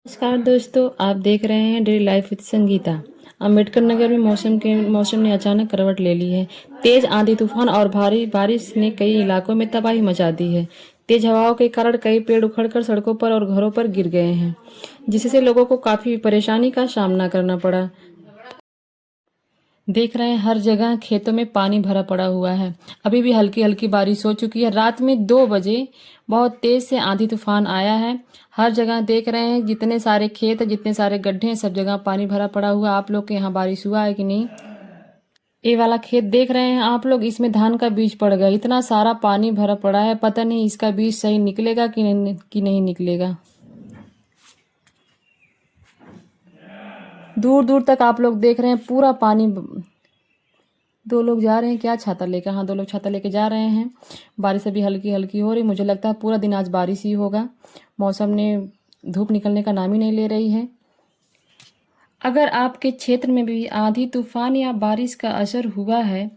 नमस्कार दोस्तों, आप देख रहे हैं daily life with Sangeeta. Ambedkar Nagar में मौसम ने अचानक करवट ले ली है। तेज आंधी तूफान और भारी बारिश ने कई इलाकों में तबाही मचा दी है। तेज हवाओं के कारण कई पेड़ उखड़कर सड़कों पर और घरों पर गिर गए हैं, जिससे लोगों को काफी परेशानी का सामना करना पड़ा। देख रहे हैं हर जगह खेतों में पानी भरा पड़ा हुआ है। अभी भी हल्की हल्की बारिश हो चुकी है। रात में 2 बजे बहुत तेज से आंधी तूफान आया है। हर जगह देख रहे हैं जितने सारे खेत जितने सारे गड्ढे हैं, सब जगह पानी भरा पड़ा हुआ है। आप लोग के यहाँ बारिश हुआ है कि नहीं? ये वाला खेत देख रहे हैं आप लोग, इसमें धान का बीज पड़ गया। इतना सारा पानी भरा पड़ा है, पता नहीं इसका बीज सही निकलेगा कि नहीं निकलेगा। दूर दूर तक आप लोग देख रहे हैं पूरा पानी। दो लोग जा रहे हैं क्या छाता लेकर? हाँ, 2 लोग छाता लेके जा रहे हैं। बारिश अभी हल्की हल्की हो रही, मुझे लगता है पूरा दिन आज बारिश ही होगा। मौसम ने धूप निकलने का नाम ही नहीं ले रही है। अगर आपके क्षेत्र में भी आंधी तूफान या बारिश का असर हुआ है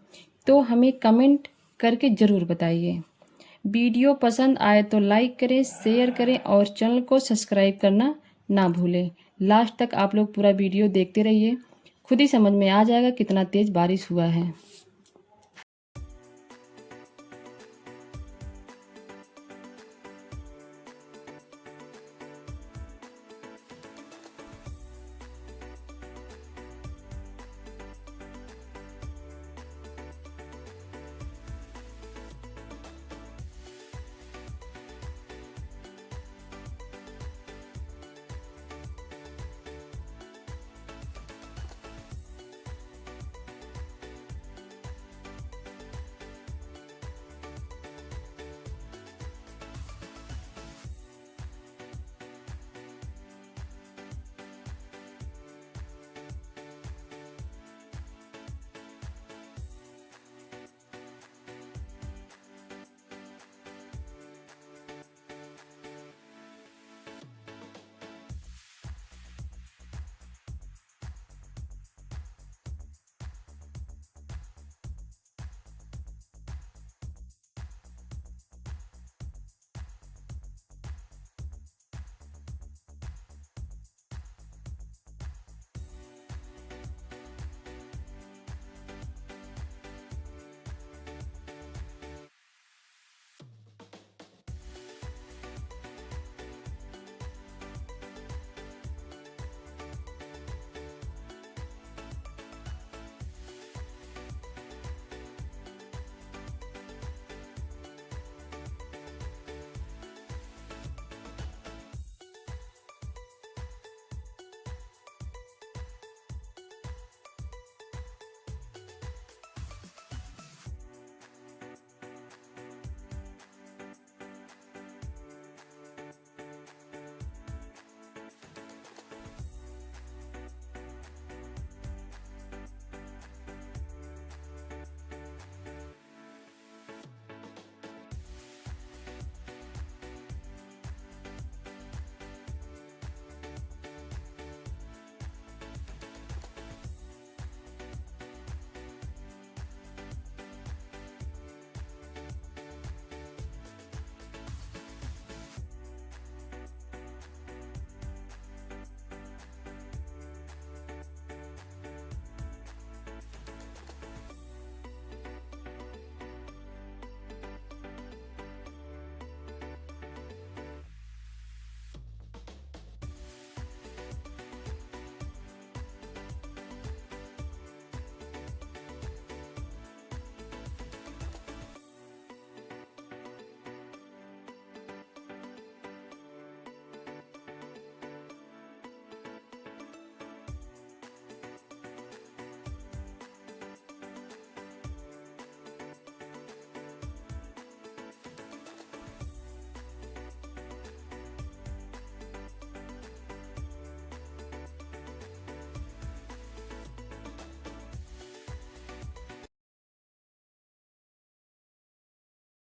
तो हमें कमेंट करके ज़रूर बताइए। वीडियो पसंद आए तो लाइक करें, शेयर करें और चैनल को सब्सक्राइब करना ना भूलें। लास्ट तक आप लोग पूरा वीडियो देखते रहिए, खुद ही समझ में आ जाएगा कितना तेज़ बारिश हुआ है।